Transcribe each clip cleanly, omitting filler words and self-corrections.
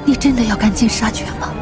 你真的要赶尽杀绝吗？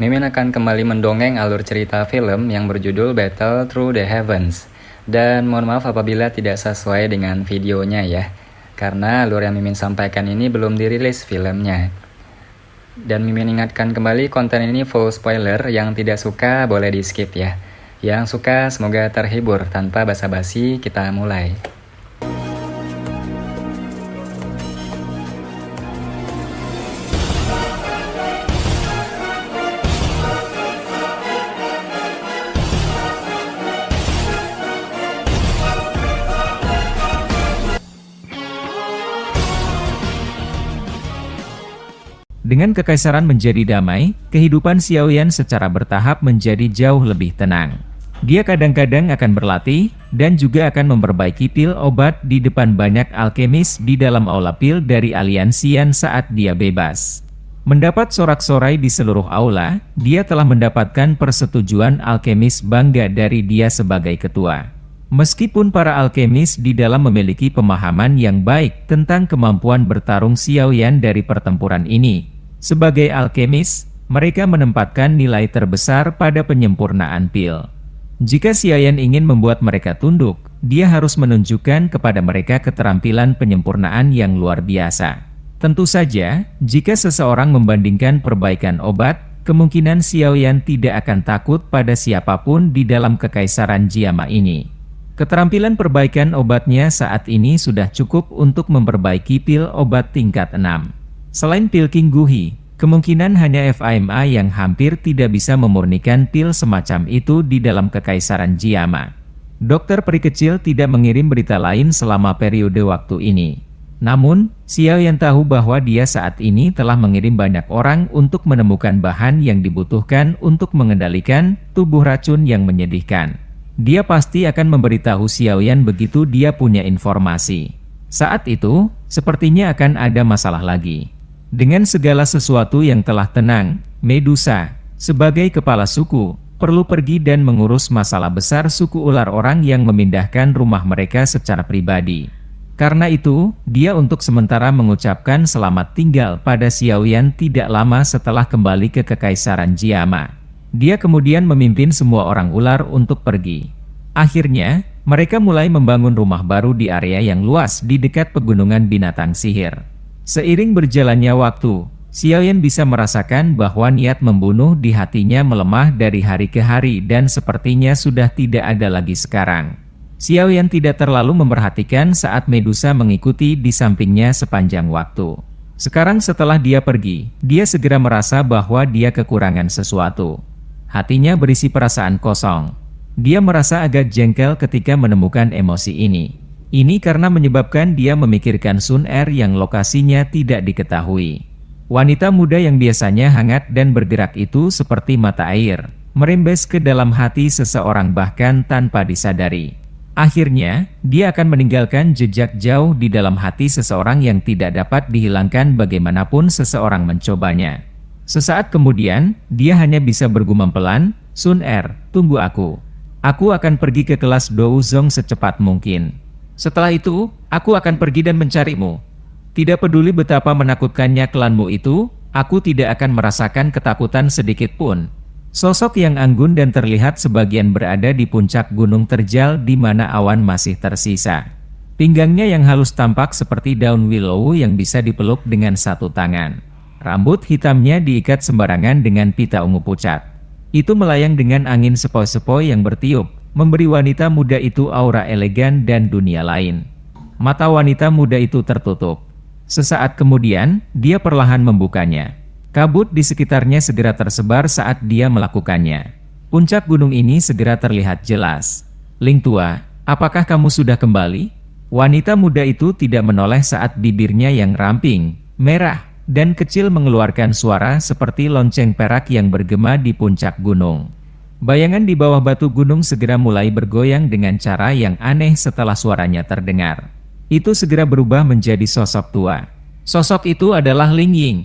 Mimin akan kembali mendongeng alur cerita film yang berjudul Battle Through the Heavens. Dan mohon maaf apabila tidak sesuai dengan videonya ya, karena alur yang Mimin sampaikan ini belum dirilis filmnya. Dan Mimin ingatkan kembali, konten ini full spoiler, yang tidak suka boleh di skip ya. Yang suka semoga terhibur. Tanpa basa-basi kita mulai. Dengan kekaisaran menjadi damai, kehidupan Xiaoyan secara bertahap menjadi jauh lebih tenang. Dia kadang-kadang akan berlatih, dan juga akan memperbaiki pil obat di depan banyak alkemis di dalam aula pil dari aliansian saat dia bebas. Mendapat sorak-sorai di seluruh aula, dia telah mendapatkan persetujuan alkemis bangga dari dia sebagai ketua. Meskipun para alkemis di dalam memiliki pemahaman yang baik tentang kemampuan bertarung Xiaoyan dari pertempuran ini, sebagai alkemis, mereka menempatkan nilai terbesar pada penyempurnaan pil. Jika Xiaoyan ingin membuat mereka tunduk, dia harus menunjukkan kepada mereka keterampilan penyempurnaan yang luar biasa. Tentu saja, jika seseorang membandingkan perbaikan obat, kemungkinan Xiaoyan tidak akan takut pada siapapun di dalam kekaisaran Jiama ini. Keterampilan perbaikan obatnya saat ini sudah cukup untuk memperbaiki pil obat tingkat 6. Selain pil King Guhi, kemungkinan hanya FAMA yang hampir tidak bisa memurnikan pil semacam itu di dalam kekaisaran Jiama. Dokter peri kecil tidak mengirim berita lain selama periode waktu ini. Namun, Xiaoyan tahu bahwa dia saat ini telah mengirim banyak orang untuk menemukan bahan yang dibutuhkan untuk mengendalikan tubuh racun yang menyedihkan. Dia pasti akan memberitahu Xiaoyan begitu dia punya informasi. Saat itu, sepertinya akan ada masalah lagi. Dengan segala sesuatu yang telah tenang, Medusa, sebagai kepala suku, perlu pergi dan mengurus masalah besar suku ular orang yang memindahkan rumah mereka secara pribadi. Karena itu, dia untuk sementara mengucapkan selamat tinggal pada Xiaoyan tidak lama setelah kembali ke kekaisaran Jiama. Dia kemudian memimpin semua orang ular untuk pergi. Akhirnya, mereka mulai membangun rumah baru di area yang luas di dekat pegunungan binatang sihir. Seiring berjalannya waktu, Xiaoyan bisa merasakan bahwa niat membunuh di hatinya melemah dari hari ke hari dan sepertinya sudah tidak ada lagi sekarang. Xiaoyan tidak terlalu memperhatikan saat Medusa mengikuti di sampingnya sepanjang waktu. Sekarang setelah dia pergi, dia segera merasa bahwa dia kekurangan sesuatu. Hatinya berisi perasaan kosong. Dia merasa agak jengkel ketika menemukan emosi ini. Ini karena menyebabkan dia memikirkan Sun Er yang lokasinya tidak diketahui. Wanita muda yang biasanya hangat dan bergerak itu seperti mata air, merembes ke dalam hati seseorang bahkan tanpa disadari. Akhirnya, dia akan meninggalkan jejak jauh di dalam hati seseorang yang tidak dapat dihilangkan bagaimanapun seseorang mencobanya. Sesaat kemudian, dia hanya bisa bergumam pelan, "Sun Er, tunggu aku. Aku akan pergi ke kelas Douzong secepat mungkin. Setelah itu, aku akan pergi dan mencarimu. Tidak peduli betapa menakutkannya klanmu itu, aku tidak akan merasakan ketakutan sedikit pun." Sosok yang anggun dan terlihat sebagian berada di puncak gunung terjal di mana awan masih tersisa. Pinggangnya yang halus tampak seperti daun willow yang bisa dipeluk dengan satu tangan. Rambut hitamnya diikat sembarangan dengan pita ungu pucat. Itu melayang dengan angin sepoi-sepoi yang bertiup, memberi wanita muda itu aura elegan dan dunia lain. Mata wanita muda itu tertutup. Sesaat kemudian, dia perlahan membukanya. Kabut di sekitarnya segera tersebar saat dia melakukannya. Puncak gunung ini segera terlihat jelas. "Ling tua, apakah kamu sudah kembali?" Wanita muda itu tidak menoleh saat bibirnya yang ramping, merah, dan kecil mengeluarkan suara seperti lonceng perak yang bergema di puncak gunung. Bayangan di bawah batu gunung segera mulai bergoyang dengan cara yang aneh setelah suaranya terdengar. Itu segera berubah menjadi sosok tua. Sosok itu adalah Ling Ying.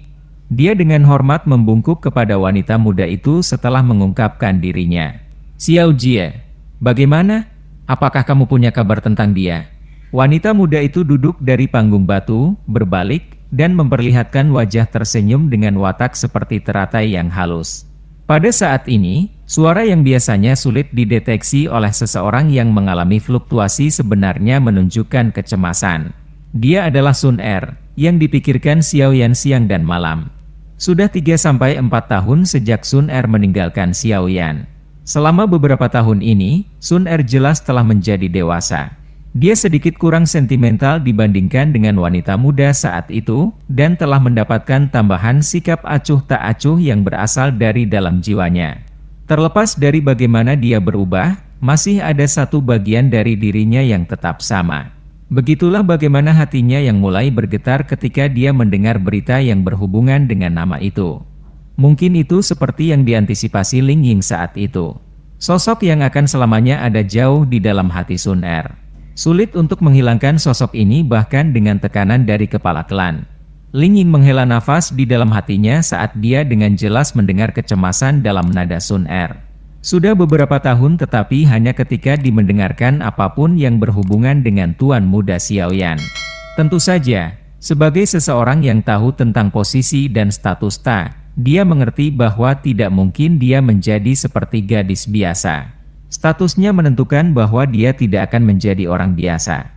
Dia dengan hormat membungkuk kepada wanita muda itu setelah mengungkapkan dirinya. "Xiao Jie, bagaimana? Apakah kamu punya kabar tentang dia?" Wanita muda itu duduk dari panggung batu, berbalik, dan memperlihatkan wajah tersenyum dengan watak seperti teratai yang halus. Pada saat ini, suara yang biasanya sulit dideteksi oleh seseorang yang mengalami fluktuasi sebenarnya menunjukkan kecemasan. Dia adalah Sun Er, yang dipikirkan Xiaoyan siang dan malam. Sudah 3-4 tahun sejak Sun Er meninggalkan Xiaoyan. Selama beberapa tahun ini, Sun Er jelas telah menjadi dewasa. Dia sedikit kurang sentimental dibandingkan dengan wanita muda saat itu, dan telah mendapatkan tambahan sikap acuh tak acuh yang berasal dari dalam jiwanya. Terlepas dari bagaimana dia berubah, masih ada satu bagian dari dirinya yang tetap sama. Begitulah bagaimana hatinya yang mulai bergetar ketika dia mendengar berita yang berhubungan dengan nama itu. Mungkin itu seperti yang diantisipasi Ling Ying saat itu. Sosok yang akan selamanya ada jauh di dalam hati Sun Er. Sulit untuk menghilangkan sosok ini bahkan dengan tekanan dari kepala klan. Ling Ying menghela nafas di dalam hatinya saat dia dengan jelas mendengar kecemasan dalam nada Sun Er. Sudah beberapa tahun tetapi hanya ketika dimendengarkan apapun yang berhubungan dengan Tuan Muda Xiaoyan. Tentu saja, sebagai seseorang yang tahu tentang posisi dan status Ta, dia mengerti bahwa tidak mungkin dia menjadi seperti gadis biasa. Statusnya menentukan bahwa dia tidak akan menjadi orang biasa.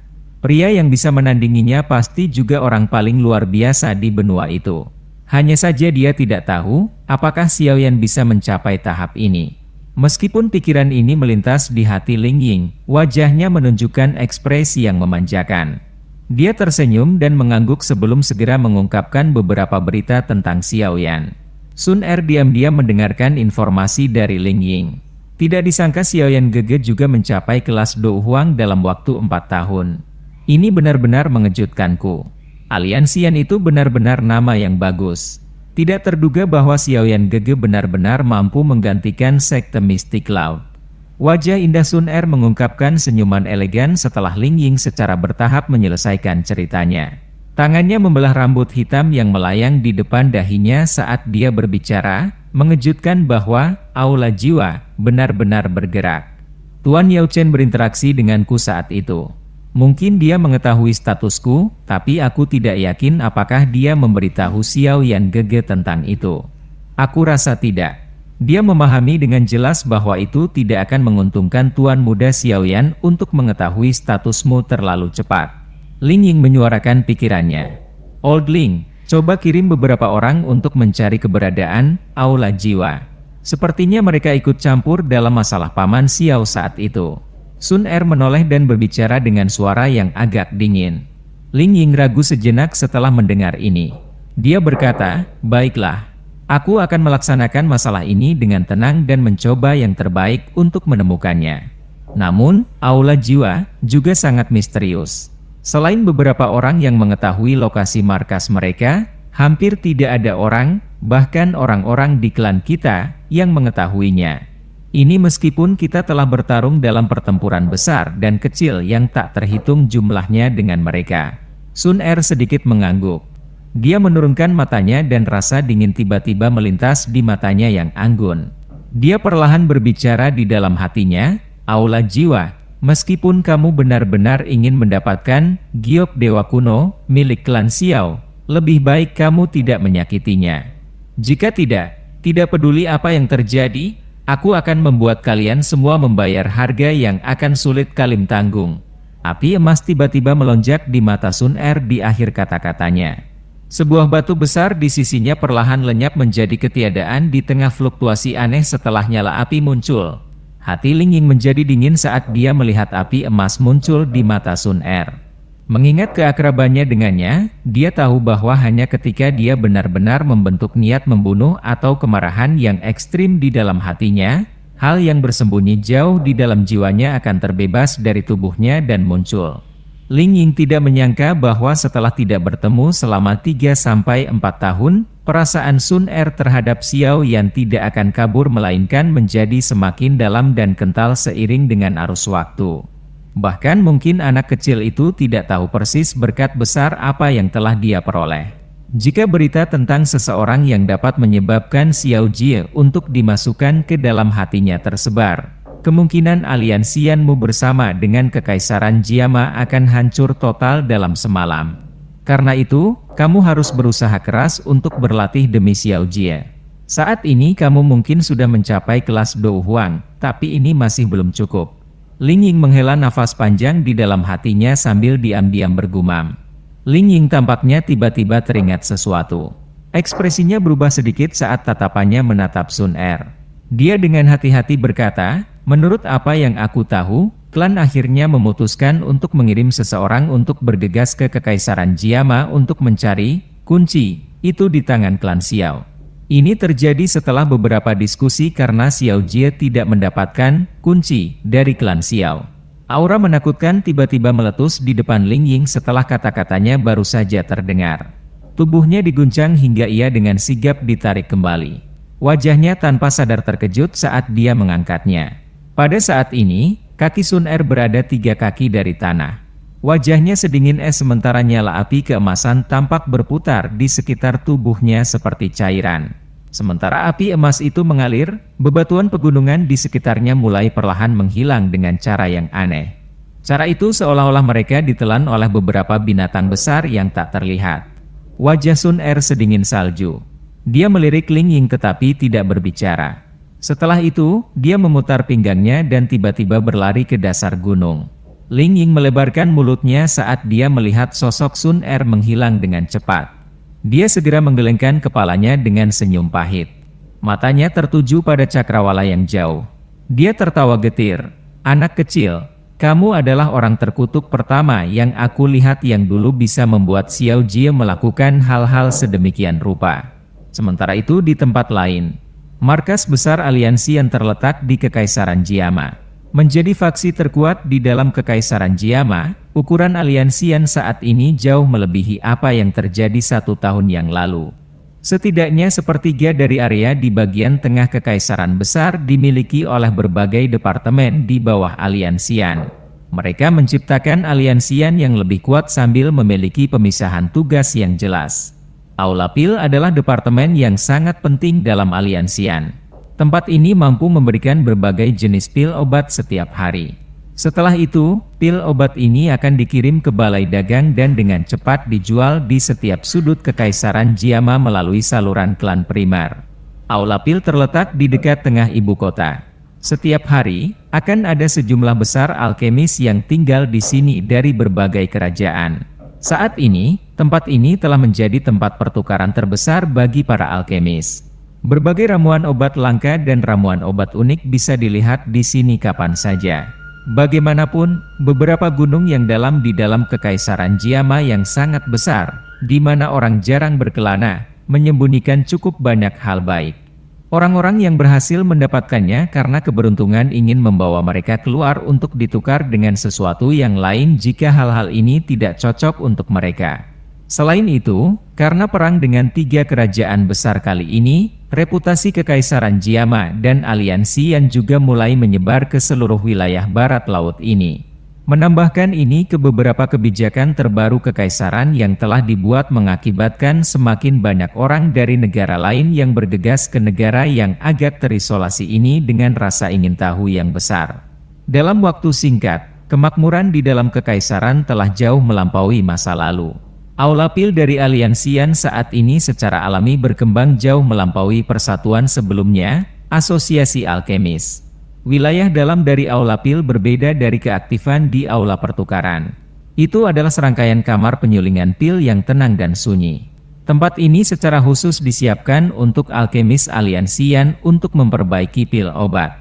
Pria yang bisa menandinginya pasti juga orang paling luar biasa di benua itu. Hanya saja dia tidak tahu apakah Xiaoyan bisa mencapai tahap ini. Meskipun pikiran ini melintas di hati Ling Ying, wajahnya menunjukkan ekspresi yang memanjakan. Dia tersenyum dan mengangguk sebelum segera mengungkapkan beberapa berita tentang Xiaoyan. Sun Er diam-diam mendengarkan informasi dari Ling Ying. Tidak disangka Xiaoyan Gege juga mencapai kelas Do Huang dalam waktu 4 tahun. Ini benar-benar mengejutkanku. Aliansian itu benar-benar nama yang bagus. Tidak terduga bahwa Xiaoyan Gege benar-benar mampu menggantikan sekte mistik laut. Wajah indah Sun Er mengungkapkan senyuman elegan setelah Ling Ying secara bertahap menyelesaikan ceritanya. Tangannya membelah rambut hitam yang melayang di depan dahinya saat dia berbicara, mengejutkan bahwa aula jiwa benar-benar bergerak. Tuan Yao Chen berinteraksi denganku saat itu. Mungkin dia mengetahui statusku, tapi aku tidak yakin apakah dia memberitahu Xiaoyan Gege tentang itu. Aku rasa tidak. Dia memahami dengan jelas bahwa itu tidak akan menguntungkan Tuan Muda Xiaoyan untuk mengetahui statusmu terlalu cepat. Ling Ying menyuarakan pikirannya. Old Ling, coba kirim beberapa orang untuk mencari keberadaan aula jiwa. Sepertinya mereka ikut campur dalam masalah Paman Xiao saat itu. Sun Er menoleh dan berbicara dengan suara yang agak dingin. Ling Ying ragu sejenak setelah mendengar ini. Dia berkata, "Baiklah, aku akan melaksanakan masalah ini dengan tenang dan mencoba yang terbaik untuk menemukannya." Namun, aula jiwa juga sangat misterius. Selain beberapa orang yang mengetahui lokasi markas mereka, hampir tidak ada orang, bahkan orang-orang di klan kita, yang mengetahuinya. Ini meskipun kita telah bertarung dalam pertempuran besar dan kecil yang tak terhitung jumlahnya dengan mereka. Sun Er sedikit mengangguk. Dia menurunkan matanya dan rasa dingin tiba-tiba melintas di matanya yang anggun. Dia perlahan berbicara di dalam hatinya, "Aula jiwa, meskipun kamu benar-benar ingin mendapatkan giok dewa kuno milik klan Xiao, lebih baik kamu tidak menyakitinya. Jika tidak peduli apa yang terjadi, aku akan membuat kalian semua membayar harga yang akan sulit kalian tanggung." Api emas tiba-tiba melonjak di mata Sun Er di akhir kata-katanya. Sebuah batu besar di sisinya perlahan lenyap menjadi ketiadaan di tengah fluktuasi aneh setelah nyala api muncul. Hati Ling Ying menjadi dingin saat dia melihat api emas muncul di mata Sun Er. Mengingat keakrabannya dengannya, dia tahu bahwa hanya ketika dia benar-benar membentuk niat membunuh atau kemarahan yang ekstrim di dalam hatinya, hal yang bersembunyi jauh di dalam jiwanya akan terbebas dari tubuhnya dan muncul. Ling Ying tidak menyangka bahwa setelah tidak bertemu selama 3-4 tahun, perasaan Sun Er terhadap Xiao Yan tidak akan kabur melainkan menjadi semakin dalam dan kental seiring dengan arus waktu. Bahkan mungkin anak kecil itu tidak tahu persis berkat besar apa yang telah dia peroleh. Jika berita tentang seseorang yang dapat menyebabkan Xiao Jie untuk dimasukkan ke dalam hatinya tersebar, kemungkinan aliansianmu bersama dengan Kekaisaran Jiama akan hancur total dalam semalam. Karena itu, kamu harus berusaha keras untuk berlatih demi Xiao Jie. Saat ini kamu mungkin sudah mencapai kelas Dou Huang, tapi ini masih belum cukup. Ling Ying menghela nafas panjang di dalam hatinya sambil diam-diam bergumam. Ling Ying tampaknya tiba-tiba teringat sesuatu. Ekspresinya berubah sedikit saat tatapannya menatap Sun Er. Dia dengan hati-hati berkata, "Menurut apa yang aku tahu, klan akhirnya memutuskan untuk mengirim seseorang untuk bergegas ke Kekaisaran Jiama untuk mencari kunci itu di tangan klan Xiao. Ini terjadi setelah beberapa diskusi karena Xiao Jie tidak mendapatkan kunci dari klan Xiao." Aura menakutkan tiba-tiba meletus di depan Ling Ying setelah kata-katanya baru saja terdengar. Tubuhnya diguncang hingga ia dengan sigap ditarik kembali. Wajahnya tanpa sadar terkejut saat dia mengangkatnya. Pada saat ini, kaki Sun Er berada 3 kaki dari tanah. Wajahnya sedingin es sementara nyala api keemasan tampak berputar di sekitar tubuhnya seperti cairan. Sementara api emas itu mengalir, bebatuan pegunungan di sekitarnya mulai perlahan menghilang dengan cara yang aneh. Cara itu seolah-olah mereka ditelan oleh beberapa binatang besar yang tak terlihat. Wajah Sun Er sedingin salju. Dia melirik Ling Ying tetapi tidak berbicara. Setelah itu, dia memutar pinggangnya dan tiba-tiba berlari ke dasar gunung. Ling Ying melebarkan mulutnya saat dia melihat sosok Sun Er menghilang dengan cepat. Dia segera menggelengkan kepalanya dengan senyum pahit. Matanya tertuju pada cakrawala yang jauh. Dia tertawa getir. "Anak kecil, kamu adalah orang terkutuk pertama yang aku lihat yang dulu bisa membuat Xiao Jie melakukan hal-hal sedemikian rupa." Sementara itu di tempat lain, markas besar aliansi yang terletak di Kekaisaran Jiama. Menjadi faksi terkuat di dalam Kekaisaran Jiama, ukuran aliansian saat ini jauh melebihi apa yang terjadi 1 tahun yang lalu. Setidaknya sepertiga dari area di bagian tengah Kekaisaran besar dimiliki oleh berbagai departemen di bawah aliansian. Mereka menciptakan aliansian yang lebih kuat sambil memiliki pemisahan tugas yang jelas. Aula Pil adalah departemen yang sangat penting dalam aliansian. Tempat ini mampu memberikan berbagai jenis pil obat setiap hari. Setelah itu, pil obat ini akan dikirim ke balai dagang dan dengan cepat dijual di setiap sudut Kekaisaran Jiama melalui saluran klan primer. Aula Pil terletak di dekat tengah ibu kota. Setiap hari, akan ada sejumlah besar alkemis yang tinggal di sini dari berbagai kerajaan. Saat ini, tempat ini telah menjadi tempat pertukaran terbesar bagi para alkemis. Berbagai ramuan obat langka dan ramuan obat unik bisa dilihat di sini kapan saja. Bagaimanapun, beberapa gunung yang dalam di dalam Kekaisaran Jiama yang sangat besar, di mana orang jarang berkelana, menyembunyikan cukup banyak hal baik. Orang-orang yang berhasil mendapatkannya karena keberuntungan ingin membawa mereka keluar untuk ditukar dengan sesuatu yang lain jika hal-hal ini tidak cocok untuk mereka. Selain itu, karena perang dengan 3 kerajaan besar kali ini, reputasi Kekaisaran Jiama dan aliansi yang juga mulai menyebar ke seluruh wilayah barat laut ini. Menambahkan ini ke beberapa kebijakan terbaru Kekaisaran yang telah dibuat mengakibatkan semakin banyak orang dari negara lain yang bergegas ke negara yang agak terisolasi ini dengan rasa ingin tahu yang besar. Dalam waktu singkat, kemakmuran di dalam Kekaisaran telah jauh melampaui masa lalu. Aula Pil dari aliansian saat ini secara alami berkembang jauh melampaui persatuan sebelumnya, asosiasi alkemis. Wilayah dalam dari Aula Pil berbeda dari keaktifan di Aula Pertukaran. Itu adalah serangkaian kamar penyulingan pil yang tenang dan sunyi. Tempat ini secara khusus disiapkan untuk alkemis aliansian untuk memperbaiki pil obat.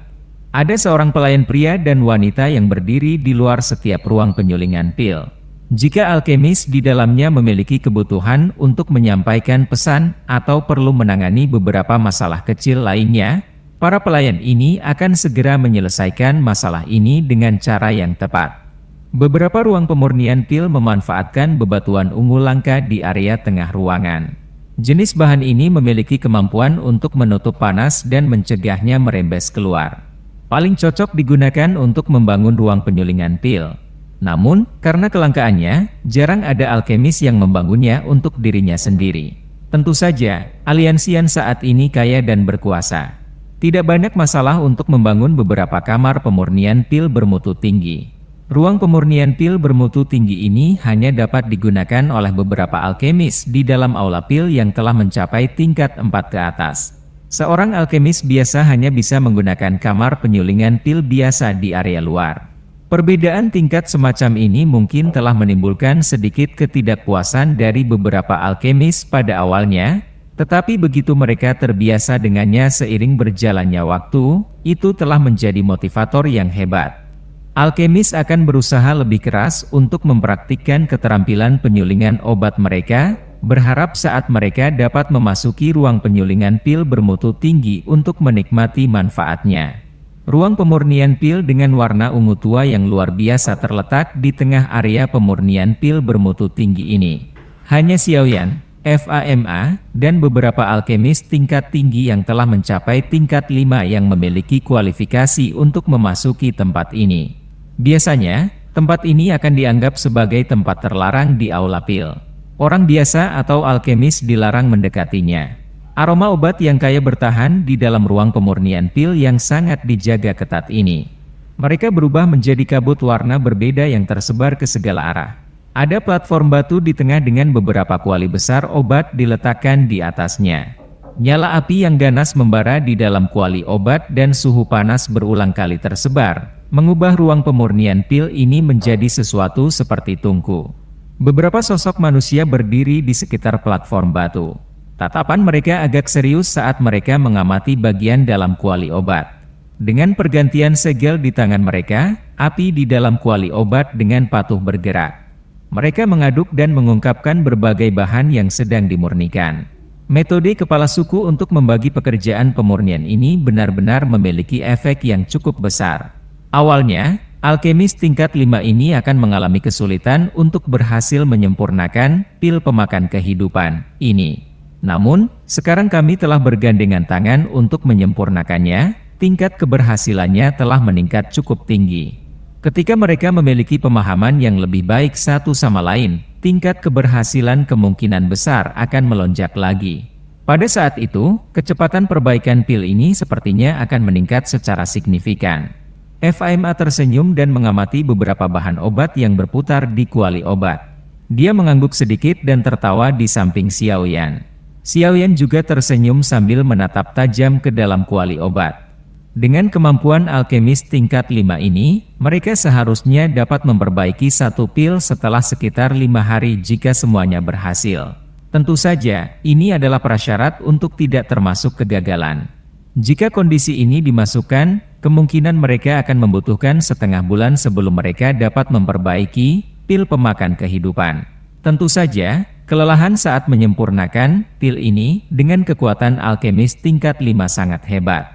Ada seorang pelayan pria dan wanita yang berdiri di luar setiap ruang penyulingan pil. Jika alkemis di dalamnya memiliki kebutuhan untuk menyampaikan pesan atau perlu menangani beberapa masalah kecil lainnya, para pelayan ini akan segera menyelesaikan masalah ini dengan cara yang tepat. Beberapa ruang pemurnian pil memanfaatkan bebatuan ungu langka di area tengah ruangan. Jenis bahan ini memiliki kemampuan untuk menutup panas dan mencegahnya merembes keluar. Paling cocok digunakan untuk membangun ruang penyulingan pil. Namun, karena kelangkaannya, jarang ada alkemis yang membangunnya untuk dirinya sendiri. Tentu saja, aliansian saat ini kaya dan berkuasa. Tidak banyak masalah untuk membangun beberapa kamar pemurnian pil bermutu tinggi. Ruang pemurnian pil bermutu tinggi ini hanya dapat digunakan oleh beberapa alkemis di dalam aula pil yang telah mencapai tingkat 4 ke atas. Seorang alkemis biasa hanya bisa menggunakan kamar penyulingan pil biasa di area luar. Perbedaan tingkat semacam ini mungkin telah menimbulkan sedikit ketidakpuasan dari beberapa alkemis pada awalnya, tetapi begitu mereka terbiasa dengannya seiring berjalannya waktu, itu telah menjadi motivator yang hebat. Alkemis akan berusaha lebih keras untuk mempraktikkan keterampilan penyulingan obat mereka, berharap saat mereka dapat memasuki ruang penyulingan pil bermutu tinggi untuk menikmati manfaatnya. Ruang pemurnian pil dengan warna ungu tua yang luar biasa terletak di tengah area pemurnian pil bermutu tinggi ini. Hanya Xiaoyan, FAMA, dan beberapa alkemis tingkat tinggi yang telah mencapai tingkat 5 yang memiliki kualifikasi untuk memasuki tempat ini. Biasanya, tempat ini akan dianggap sebagai tempat terlarang di aula pil. Orang biasa atau alkemis dilarang mendekatinya. Aroma obat yang kaya bertahan di dalam ruang pemurnian pil yang sangat dijaga ketat ini. Mereka berubah menjadi kabut warna berbeda yang tersebar ke segala arah. Ada platform batu di tengah dengan beberapa kuali besar obat diletakkan di atasnya. Nyala api yang ganas membara di dalam kuali obat dan suhu panas berulang kali tersebar, mengubah ruang pemurnian pil ini menjadi sesuatu seperti tungku. Beberapa sosok manusia berdiri di sekitar platform batu. Tatapan mereka agak serius saat mereka mengamati bagian dalam kuali obat. Dengan pergantian segel di tangan mereka, api di dalam kuali obat dengan patuh bergerak. Mereka mengaduk dan mengungkapkan berbagai bahan yang sedang dimurnikan. Metode kepala suku untuk membagi pekerjaan pemurnian ini benar-benar memiliki efek yang cukup besar. Awalnya, alkemis tingkat 5 ini akan mengalami kesulitan untuk berhasil menyempurnakan pil pemakan kehidupan ini. Namun, sekarang kami telah bergandengan tangan untuk menyempurnakannya, tingkat keberhasilannya telah meningkat cukup tinggi. Ketika mereka memiliki pemahaman yang lebih baik satu sama lain, tingkat keberhasilan kemungkinan besar akan melonjak lagi. Pada saat itu, kecepatan perbaikan pil ini sepertinya akan meningkat secara signifikan. FAMA tersenyum dan mengamati beberapa bahan obat yang berputar di kuali obat. Dia mengangguk sedikit dan tertawa di samping Xiaoyan. Xiaoyan juga tersenyum sambil menatap tajam ke dalam kuali obat. Dengan kemampuan alkemis tingkat 5 ini, mereka seharusnya dapat memperbaiki satu pil setelah sekitar 5 hari jika semuanya berhasil. Tentu saja, ini adalah prasyarat untuk tidak termasuk kegagalan. Jika kondisi ini dimasukkan, kemungkinan mereka akan membutuhkan setengah bulan sebelum mereka dapat memperbaiki pil pemakan kehidupan. Tentu saja, kelelahan saat menyempurnakan pil ini dengan kekuatan alkemis tingkat 5 sangat hebat.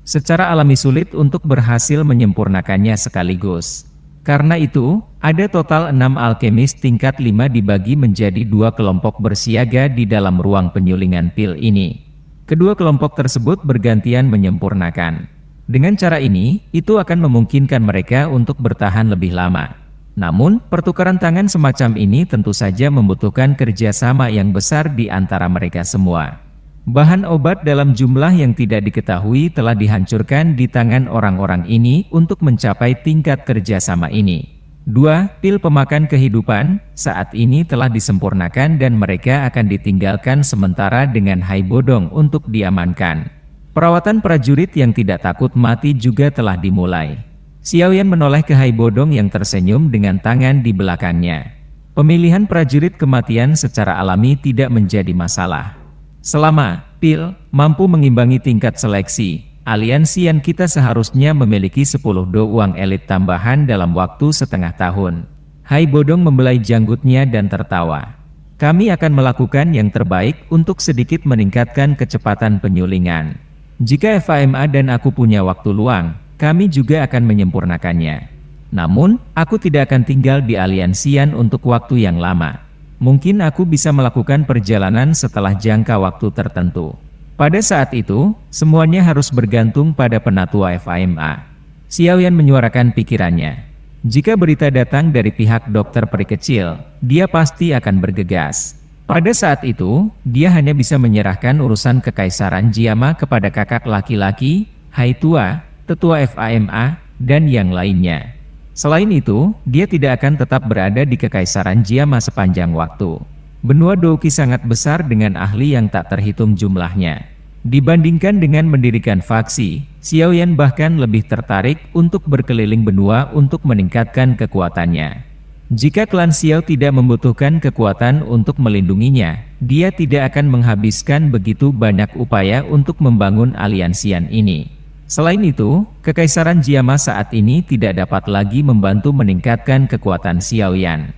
Secara alami sulit untuk berhasil menyempurnakannya sekaligus. Karena itu, ada total 6 alkemis tingkat 5 dibagi menjadi 2 kelompok bersiaga di dalam ruang penyulingan pil ini. Kedua kelompok tersebut bergantian menyempurnakan. Dengan cara ini, itu akan memungkinkan mereka untuk bertahan lebih lama. Namun, pertukaran tangan semacam ini tentu saja membutuhkan kerjasama yang besar di antara mereka semua. Bahan obat dalam jumlah yang tidak diketahui telah dihancurkan di tangan orang-orang ini untuk mencapai tingkat kerjasama ini. 2. Pil pemakan kehidupan saat ini telah disempurnakan dan mereka akan ditinggalkan sementara dengan Hai Bodong untuk diamankan. Perawatan prajurit yang tidak takut mati juga telah dimulai. Xiaoyan menoleh ke Hai Bodong yang tersenyum dengan tangan di belakangnya. Pemilihan prajurit kematian secara alami tidak menjadi masalah. Selama pil mampu mengimbangi tingkat seleksi, aliansian kita seharusnya memiliki 10 do uang elit tambahan dalam waktu setengah tahun. Hai Bodong membelai janggutnya dan tertawa. Kami akan melakukan yang terbaik untuk sedikit meningkatkan kecepatan penyulingan. Jika FAMA dan aku punya waktu luang, kami juga akan menyempurnakannya. Namun, aku tidak akan tinggal di Aliansian untuk waktu yang lama. Mungkin aku bisa melakukan perjalanan setelah jangka waktu tertentu. Pada saat itu, semuanya harus bergantung pada penatua FAMA. Xiaoyan menyuarakan pikirannya. Jika berita datang dari pihak dokter peri kecil, dia pasti akan bergegas. Pada saat itu, dia hanya bisa menyerahkan urusan kekaisaran Jiama kepada kakak laki-laki, Haitua, tetua FAMA, dan yang lainnya. Selain itu, dia tidak akan tetap berada di kekaisaran Jiama sepanjang waktu. Benua Douqi sangat besar dengan ahli yang tak terhitung jumlahnya. Dibandingkan dengan mendirikan faksi, Xiaoyan bahkan lebih tertarik untuk berkeliling benua untuk meningkatkan kekuatannya. Jika klan Xiao tidak membutuhkan kekuatan untuk melindunginya, dia tidak akan menghabiskan begitu banyak upaya untuk membangun aliansian ini. Selain itu, kekaisaran Jiama saat ini tidak dapat lagi membantu meningkatkan kekuatan Xiaoyan.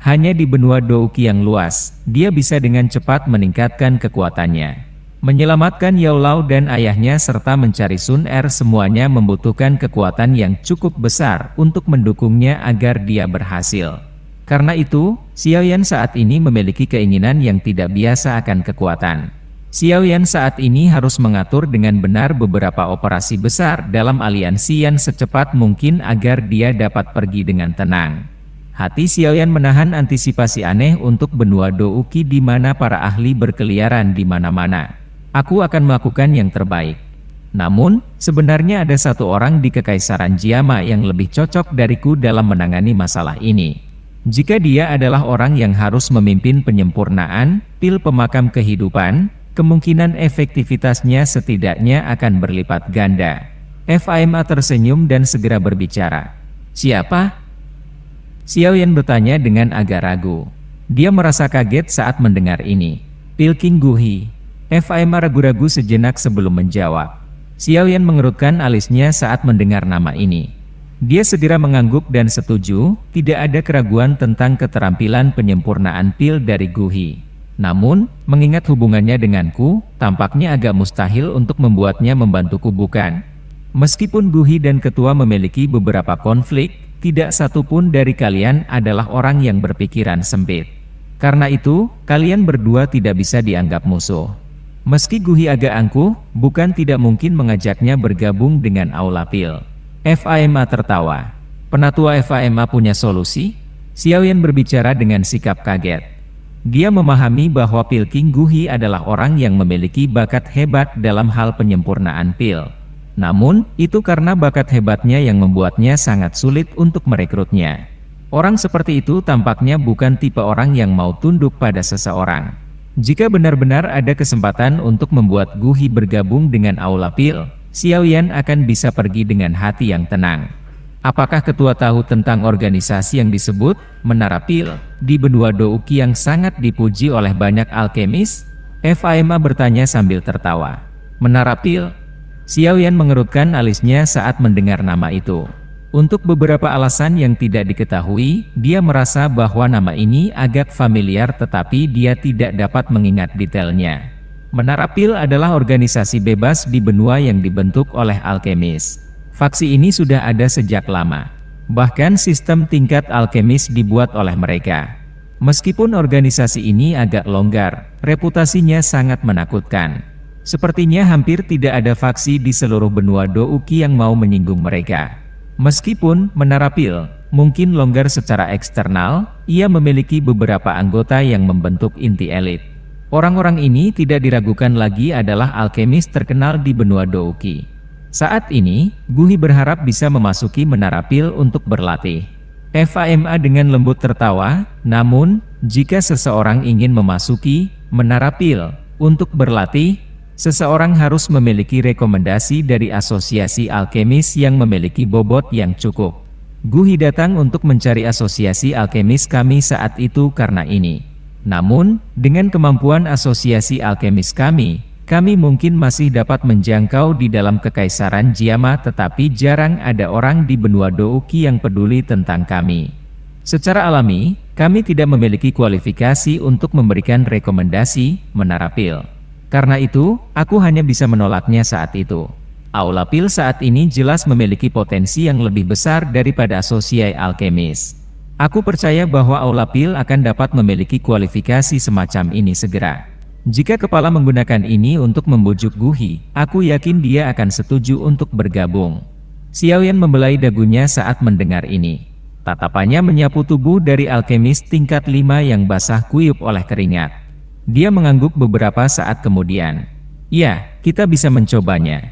Hanya di benua Douqi yang luas, dia bisa dengan cepat meningkatkan kekuatannya. Menyelamatkan Yao Lao dan ayahnya serta mencari Sun Er semuanya membutuhkan kekuatan yang cukup besar untuk mendukungnya agar dia berhasil. Karena itu, Xiaoyan saat ini memiliki keinginan yang tidak biasa akan kekuatan. Xiaoyan saat ini harus mengatur dengan benar beberapa operasi besar dalam aliansian secepat mungkin agar dia dapat pergi dengan tenang. Hati Xiaoyan menahan antisipasi aneh untuk benua Douqi di mana para ahli berkeliaran di mana-mana. Aku akan melakukan yang terbaik. Namun, sebenarnya ada satu orang di kekaisaran Jiama yang lebih cocok dariku dalam menangani masalah ini. Jika dia adalah orang yang harus memimpin penyempurnaan pil pemakam kehidupan, kemungkinan efektivitasnya setidaknya akan berlipat ganda. FAMA tersenyum dan segera berbicara. Siapa? Xiaoyan bertanya dengan agak ragu. Dia merasa kaget saat mendengar ini. Pil King Guhi. FAMA ragu-ragu sejenak sebelum menjawab. Xiaoyan mengerutkan alisnya saat mendengar nama ini. Dia segera mengangguk dan setuju, tidak ada keraguan tentang keterampilan penyempurnaan pil dari Guhi. Namun, mengingat hubungannya denganku, tampaknya agak mustahil untuk membuatnya membantuku bukan? Meskipun Guhi dan ketua memiliki beberapa konflik, tidak satupun dari kalian adalah orang yang berpikiran sempit. Karena itu, kalian berdua tidak bisa dianggap musuh. Meski Guhi agak angkuh, bukan tidak mungkin mengajaknya bergabung dengan Aula Pil. FAMA tertawa. Penatua FAMA punya solusi? Xiaoyan berbicara dengan sikap kaget. Dia memahami bahwa Pil King Guhi adalah orang yang memiliki bakat hebat dalam hal penyempurnaan pil. Namun, itu karena bakat hebatnya yang membuatnya sangat sulit untuk merekrutnya. Orang seperti itu tampaknya bukan tipe orang yang mau tunduk pada seseorang. Jika benar-benar ada kesempatan untuk membuat Guhi bergabung dengan Aula Pil, Xiaoyan akan bisa pergi dengan hati yang tenang. Apakah ketua tahu tentang organisasi yang disebut Menara Pil di benua Douqi yang sangat dipuji oleh banyak alkemis? FAMA bertanya sambil tertawa. Menara Pil? Xiaoyan mengerutkan alisnya saat mendengar nama itu. Untuk beberapa alasan yang tidak diketahui, dia merasa bahwa nama ini agak familiar tetapi dia tidak dapat mengingat detailnya. Menara Pil adalah organisasi bebas di benua yang dibentuk oleh alkemis. Faksi ini sudah ada sejak lama. Bahkan sistem tingkat alkemis dibuat oleh mereka. Meskipun organisasi ini agak longgar, reputasinya sangat menakutkan. Sepertinya hampir tidak ada faksi di seluruh benua Douqi yang mau menyinggung mereka. Meskipun Menara Pil mungkin longgar secara eksternal, ia memiliki beberapa anggota yang membentuk inti elit. Orang-orang ini tidak diragukan lagi adalah alkemis terkenal di benua Douqi. Saat ini, Guhi berharap bisa memasuki Menara Pil untuk berlatih. FAMA dengan lembut tertawa, namun, jika seseorang ingin memasuki Menara Pil untuk berlatih, seseorang harus memiliki rekomendasi dari asosiasi alkemis yang memiliki bobot yang cukup. Guhi datang untuk mencari asosiasi alkemis kami saat itu karena ini. Namun, dengan kemampuan asosiasi alkemis kami mungkin masih dapat menjangkau di dalam kekaisaran Jiama tetapi jarang ada orang di benua Douqi yang peduli tentang kami. Secara alami, kami tidak memiliki kualifikasi untuk memberikan rekomendasi Menara Pil. Karena itu, aku hanya bisa menolaknya saat itu. Aula Pil saat ini jelas memiliki potensi yang lebih besar daripada Associate Alchemist. Aku percaya bahwa Aula Pil akan dapat memiliki kualifikasi semacam ini segera. Jika kepala menggunakan ini untuk membujuk Guhi, aku yakin dia akan setuju untuk bergabung. Xiaoyan membelai dagunya saat mendengar ini. Tatapannya menyapu tubuh dari alkemis tingkat 5 yang basah kuyup oleh keringat. Dia mengangguk beberapa saat kemudian. Ya, kita bisa mencobanya.